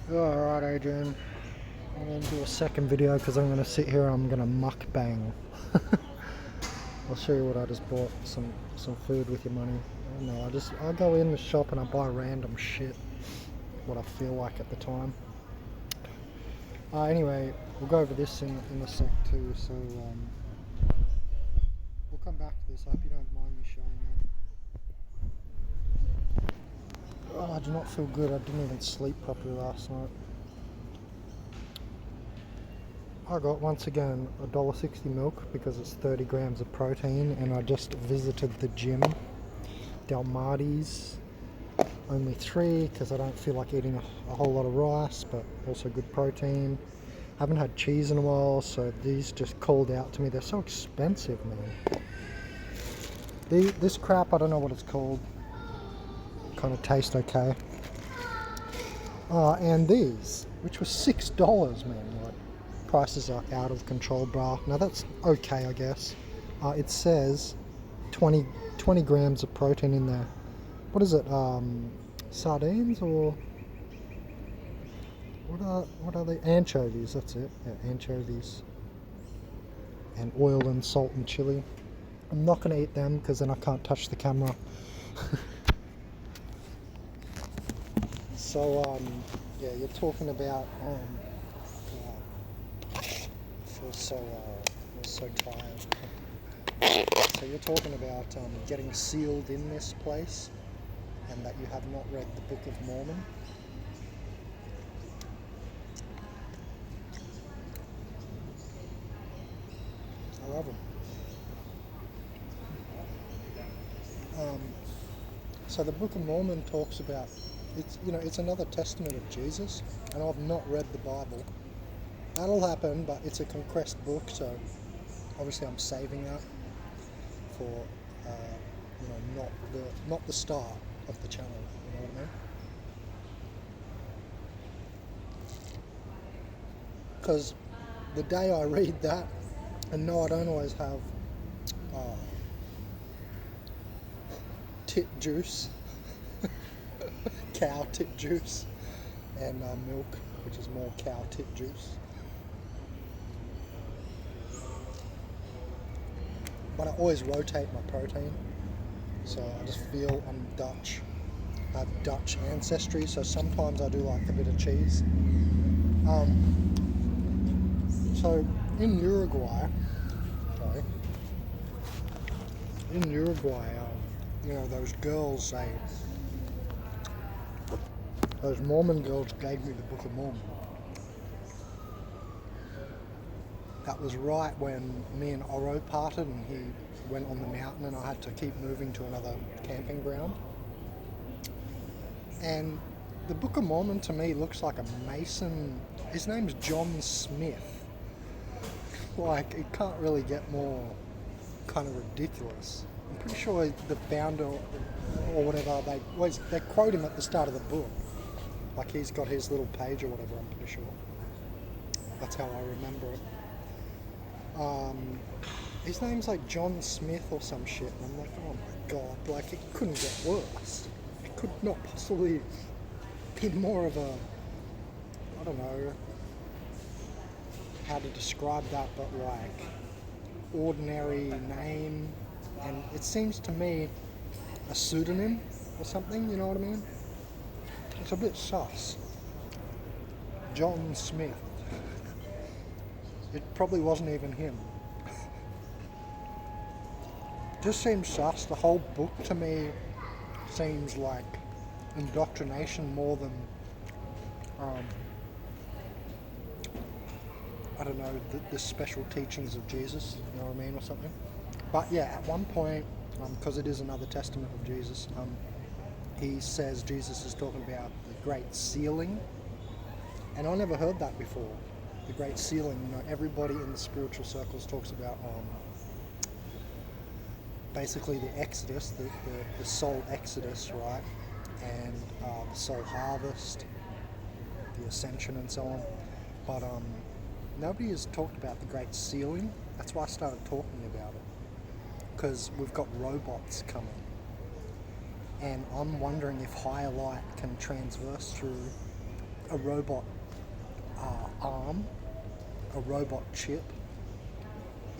Alright, Adrian. I'm going to do a second video because I'm going to sit here and I'm going to mukbang. I'll show you what I just bought. Some food with your money. No, I go in the shop and I buy random shit. What I feel like at the time. Anyway, we'll go over this in a sec too. So we'll come back to this. I hope you don't mind me showing that. Oh, I do not feel good. I didn't even sleep properly last night. I got, once again, $1.60 milk because it's 30 grams of protein, and I just visited the gym. Dalmatis, only 3 because I don't feel like eating a whole lot of rice, but also good protein. Haven't had cheese in a while, so these just called out to me. They're so expensive, man. This crap, I don't know what it's called. Kind of taste okay. And these, which was $6, man. Like, prices are out of control, brah. Now that's okay, I guess. It says 20 grams of protein in there. What is it? Sardines or what are they? Anchovies. That's it. Yeah, anchovies. And oil and salt and chili. I'm not going to eat them because then I can't touch the camera. So yeah, you're talking about I feel so tired. So you're talking about getting sealed in this place, and that you have not read the Book of Mormon. I love them. So the Book of Mormon talks about it's another testament of Jesus, and I've not read the Bible. That'll happen, but it's a compressed book, so obviously I'm saving that for not the start of the channel. You know what I mean? Because the day I read that, and no, I don't always have tit juice, cow tit juice, and milk, which is more cow tit juice. But I always rotate my protein, so I just feel I'm Dutch. I have Dutch ancestry, so sometimes I do like a bit of cheese. So in Uruguay, those girls, those Mormon girls gave me the Book of Mormon. That was right when me and Oro parted and he went on the mountain and I had to keep moving to another camping ground. And the Book of Mormon to me looks like a Mason. His name's John Smith. Like, it can't really get more kind of ridiculous. I'm pretty sure the founder or whatever, they quote him at the start of the book. Like, he's got his little page or whatever, I'm pretty sure. That's how I remember it. His name's like John Smith or some shit, and I'm like, oh my god, like, it couldn't get worse. It could not possibly be more of a, I don't know how to describe that, but like, ordinary name, and it seems to me a pseudonym or something, you know what I mean? It's a bit sus. John Smith. It probably wasn't even him. Just seems sus. The whole book to me seems like indoctrination more than I don't know, the special teachings of Jesus, you know what I mean, or something. But yeah, at one point, because it is another testament of Jesus, he says Jesus is talking about the great sealing, and I never heard that before. The great sealing, everybody in the spiritual circles talks about basically the Exodus, the soul Exodus, right, and the soul harvest, the ascension, and so on. But nobody has talked about the great sealing. That's why I started talking about it, because we've got robots coming, and I'm wondering if higher light can transverse through a robot arm, a robot chip,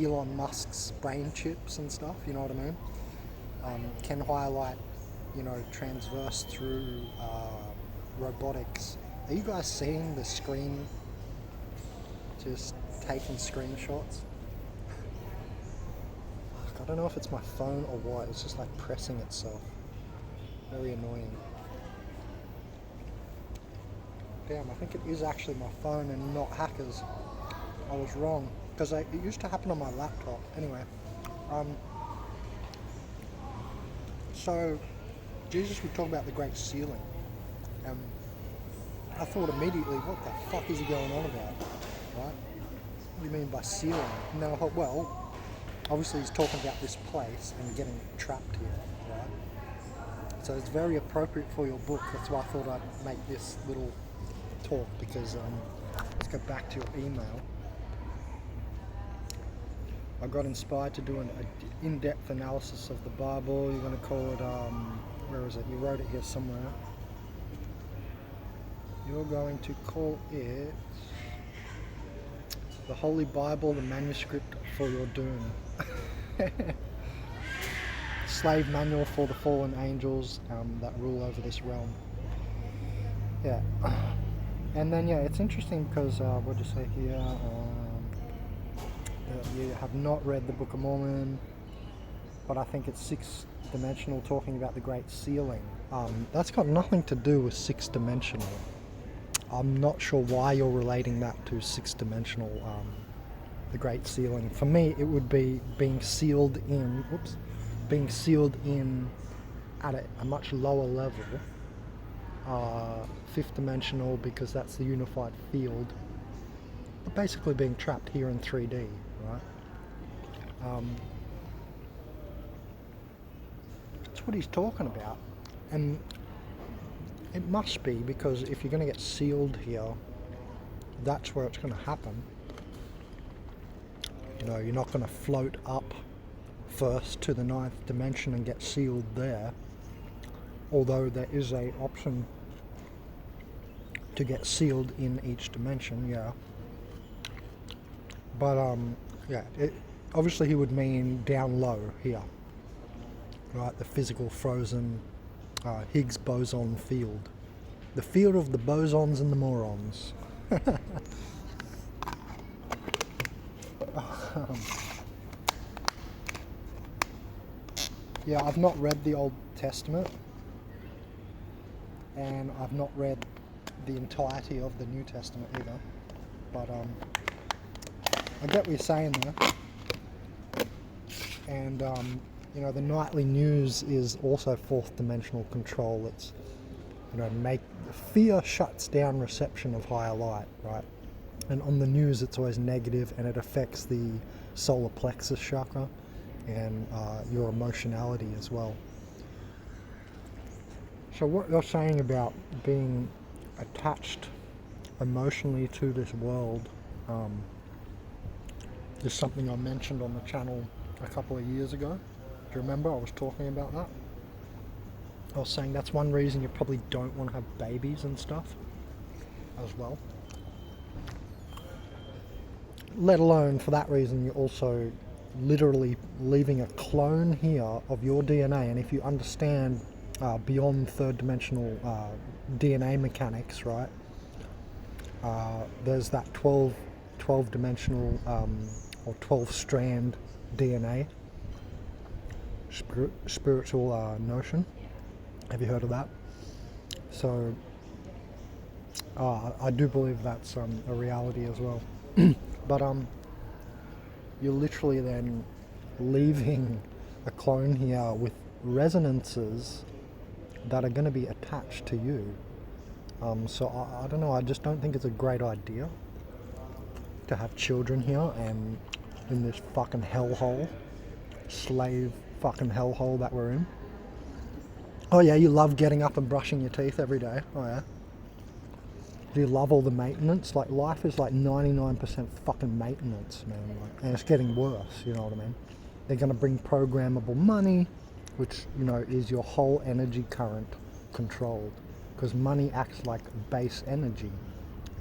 Elon Musk's brain chips and stuff, you know what I mean? Can highlight, transverse through robotics. Are you guys seeing the screen just taking screenshots? I don't know if it's my phone or what, it's just like pressing itself. Very annoying. Damn, I think it is actually my phone and not hackers. I was wrong, because it used to happen on my laptop. Anyway, so Jesus would talk about the Great Sealing. I thought immediately, what the fuck is he going on about, right? What do you mean by sealing? And then I thought, well, obviously he's talking about this place and getting trapped here, right? So it's very appropriate for your book. That's why I thought I'd make this little talk, because let's go back to your email. I got inspired to do an in-depth analysis of the Bible. You're going to call it, where is it? You wrote it here somewhere. You're going to call it the Holy Bible, the manuscript for your doom. Slave manual for the fallen angels that rule over this realm. Yeah. And then, yeah, it's interesting because, what do you say here? You have not read the Book of Mormon, but I think it's six-dimensional, talking about the Great Sealing. That's got nothing to do with six-dimensional. I'm not sure why you're relating that to six-dimensional, the Great Sealing. For me, it would be being sealed in at a much lower level, fifth dimensional, because that's the unified field, but basically being trapped here in 3D, right? That's what he's talking about, and it must be, because if you're going to get sealed here, that's where it's going to happen. You're not going to float up first to the 9th dimension and get sealed there, although there is a option to get sealed in each dimension, yeah. But yeah, obviously he would mean down low here, right? The physical frozen Higgs boson field, the field of the bosons and the morons. Yeah, I've not read the Old Testament, and I've not read the entirety of the New Testament either, but I get what you're saying there. And the nightly news is also fourth dimensional control. It's fear shuts down reception of higher light, right? And on the news it's always negative, and it affects the solar plexus chakra and your emotionality as well. So what you're saying about being attached emotionally to this world is something I mentioned on the channel a couple of years ago. Do you remember? I was talking about that. I was saying that's one reason you probably don't want to have babies and stuff as well. Let alone, for that reason, you're also literally leaving a clone here of your DNA. And if you understand beyond third dimensional DNA mechanics, right, there's that 12 dimensional or 12 strand DNA spiritual notion. Have you heard of that? So I do believe that's a reality as well. But you're literally then leaving a clone here with resonances that are going to be attached to you. So I don't know, I just don't think it's a great idea to have children here and in this fucking hellhole, slave fucking hellhole that we're in. Oh yeah, you love getting up and brushing your teeth every day. Oh yeah. Do you love all the maintenance? Like, life is like 99% fucking maintenance, man. And it's getting worse, you know what I mean? They're going to bring programmable money, which, is your whole energy current controlled. because money acts like base energy.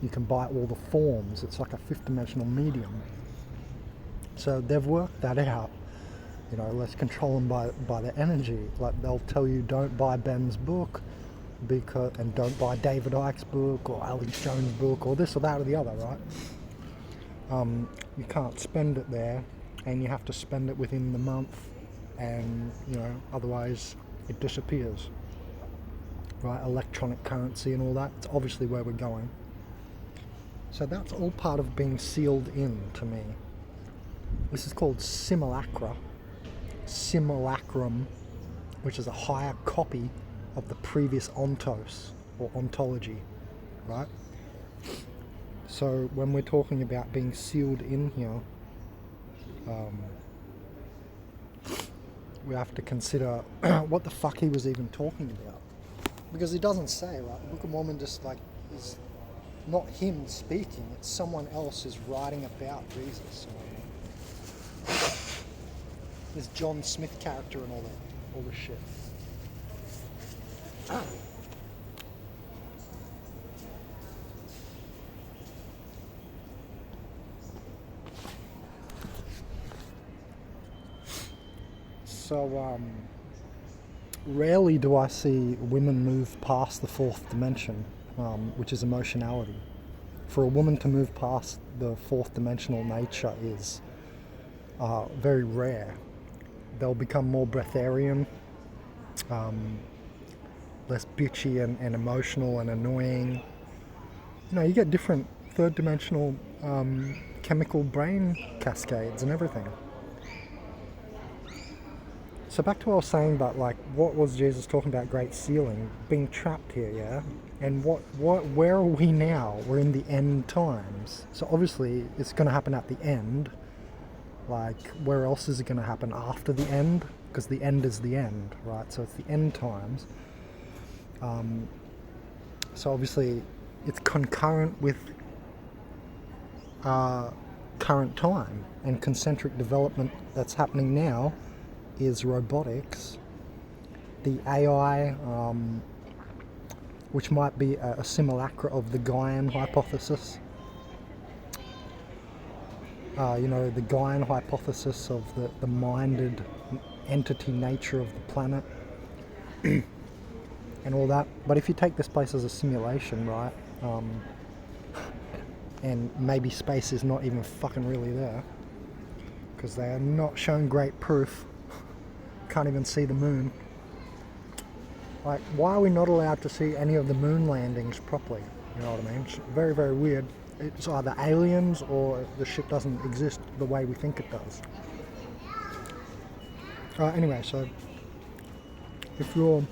You can buy all the forms. It's like a fifth dimensional medium. So they've worked that out. You know, let's control them by their energy. Like they'll tell you don't buy Ben's book and don't buy David Icke's book or Alex Jones' book or this or that or the other, right? You can't spend it there, and you have to spend it within the month, and you know, otherwise it disappears. Right? Electronic currency and all that. It's obviously where we're going. So that's all part of being sealed in to me. This is called simulacrum, which is a higher copy of the previous ontos or ontology, right? So when we're talking about being sealed in here, we have to consider what the fuck he was even talking about, because he doesn't say, right? The Book of Mormon just like is not him speaking; it's someone else is writing about Jesus. This John Smith character and all this shit. So, rarely do I see women move past the fourth dimension, which is emotionality. For a woman to move past the fourth dimensional nature is very rare. They'll become more breatharian, less bitchy and emotional and annoying. You know, you get different third dimensional chemical brain cascades and everything. So back to what I was saying about, like, what was Jesus talking about, great sealing, being trapped here, yeah? And where are we now? We're in the end times. So obviously it's going to happen at the end. Like, where else is it going to happen after the end? Because the end is the end, right? So it's the end times. So obviously it's concurrent with current time, and concentric development that's happening now is robotics. The AI, which might be a simulacra of the Gaian hypothesis. You know, the Gaian hypothesis of the minded entity nature of the planet and all that. But if you take this place as a simulation, right, and maybe space is not even fucking really there, because they are not showing great proof. Can't even see the moon. Like, why are we not allowed to see any of the moon landings properly? You know what I mean? It's very, very weird. It's either aliens or the shit doesn't exist the way we think it does. Anyway, so if you're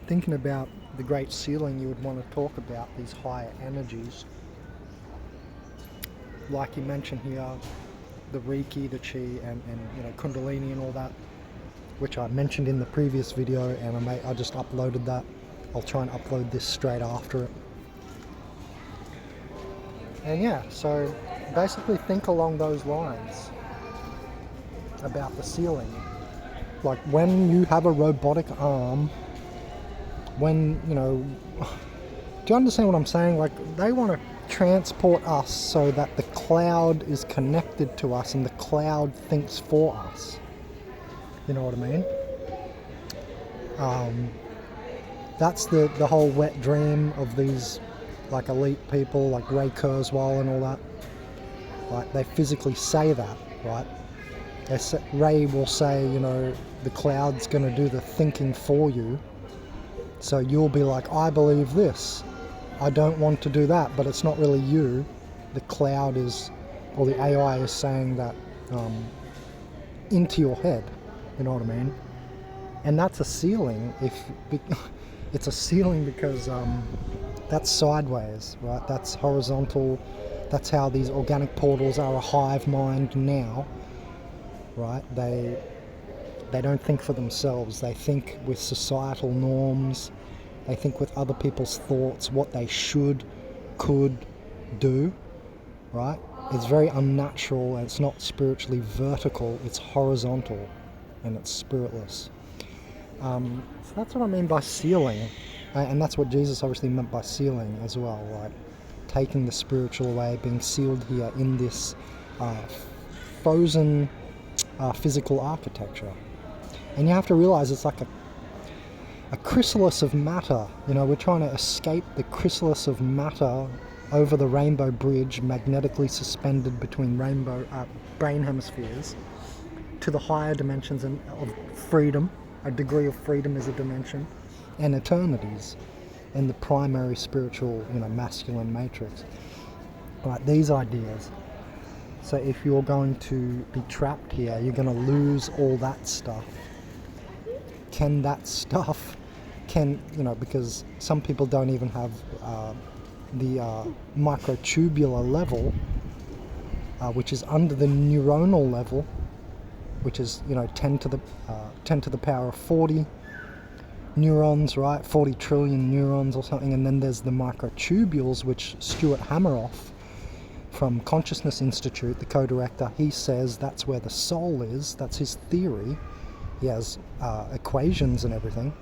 thinking about the Great Sealing, you would want to talk about these higher energies. Like you mentioned here, the Reiki, the Chi, and you know, Kundalini and all that, which I mentioned in the previous video, and I just uploaded that. I'll try and upload this straight after it. And yeah, so basically think along those lines about the sealing. Like, when you have a robotic arm, when, you know, do you understand what I'm saying? Like, they want to transport us so that the cloud is connected to us and the cloud thinks for us. You know what I mean? That's the whole wet dream of these, like, elite people like Ray Kurzweil and all that. Like, they physically say that, right? Ray will say, you know, the cloud's going to do the thinking for you. So you'll be like, I believe this. I don't want to do that, but it's not really you. The cloud is, or the AI is saying that into your head. You know what I mean? And that's a ceiling. It's a ceiling because that's sideways, right? That's horizontal. That's how these organic portals are a hive mind now, right? They don't think for themselves. They think with societal norms. They think with other people's thoughts, what they could do, right? It's very unnatural, and it's not spiritually vertical. It's horizontal, and it's spiritless. So that's what I mean by sealing. And that's what Jesus obviously meant by sealing as well, like taking the spiritual away, being sealed here in this frozen physical architecture. And you have to realize it's like a chrysalis of matter. You know, we're trying to escape the chrysalis of matter over the rainbow bridge, magnetically suspended between brain hemispheres, to the higher dimensions of freedom. A degree of freedom is a dimension, and eternities, and the primary spiritual, masculine matrix. Right, these ideas. So if you're going to be trapped here, you're going to lose all that stuff. Can that stuff, because some people don't even have the microtubular level, which is under the neuronal level, which is 10 to the power of 40 neurons, right? 40 trillion neurons or something. And then there's the microtubules, which Stuart Hameroff from Consciousness Institute, the co-director, he says that's where the soul is. That's his theory. He has equations and everything.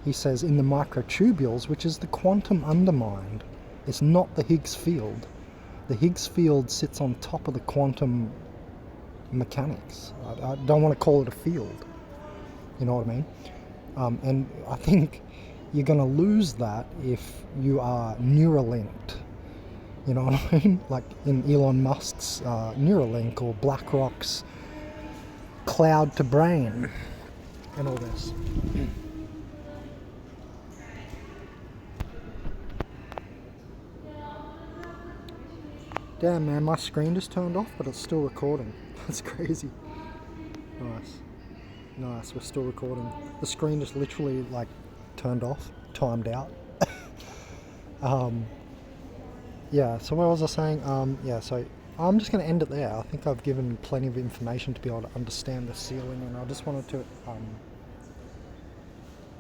He says in the microtubules, which is the quantum undermind, it's not the Higgs field. The Higgs field sits on top of the quantum mechanics. I don't want to call it a field. You know what I mean? And I think you're going to lose that if you are Neuralinked. You know what I mean? Like in Elon Musk's Neuralink, or BlackRock's cloud to brain and all this. Damn, man, my screen just turned off, but it's still recording. That's crazy. Nice, we're still recording. The screen just literally turned off, timed out. So what was I saying? So I'm just going to end it there. I think I've given plenty of information to be able to understand the sealing, and I just wanted to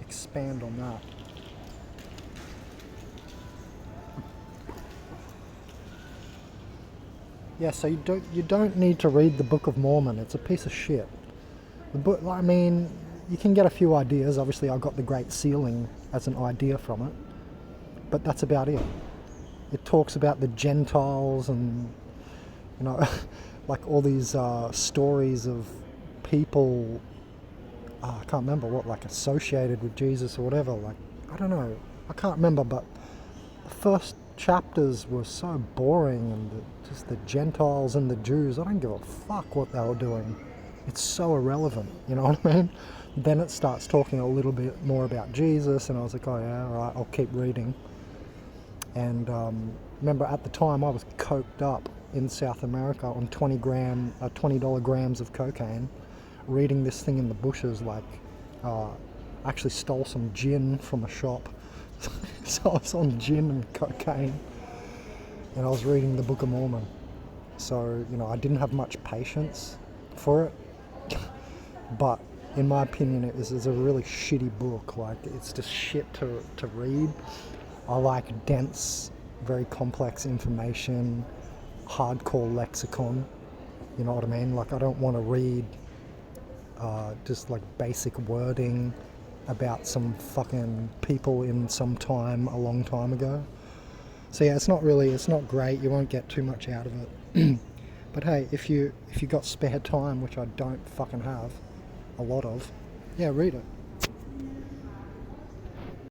expand on that. Yeah, so you don't need to read the Book of Mormon. It's a piece of shit. The book, you can get a few ideas. Obviously, I got the Great Sealing as an idea from it, but that's about it. It talks about the Gentiles and all these stories of people. I can't remember what, associated with Jesus or whatever. I don't know. I can't remember, but the first chapters were so boring, and just the Gentiles and the Jews, I don't give a fuck what they were doing. It's so irrelevant, you know what I mean? Then it starts talking a little bit more about Jesus, and I was like, oh yeah, all right, I'll keep reading. And remember at the time I was coked up in South America on $20 grams of cocaine, reading this thing in the bushes. I actually stole some gin from a shop. So I was on gin and cocaine, and I was reading the Book of Mormon. So, I didn't have much patience for it, but in my opinion it's a really shitty book. It's just shit to read. I like dense, very complex information, hardcore lexicon, you know what I mean? I don't want to read just basic wording about some fucking people in some time a long time ago. So yeah, it's not great. You won't get too much out of it. But hey, if you got spare time, which I don't fucking have a lot of, yeah, read it.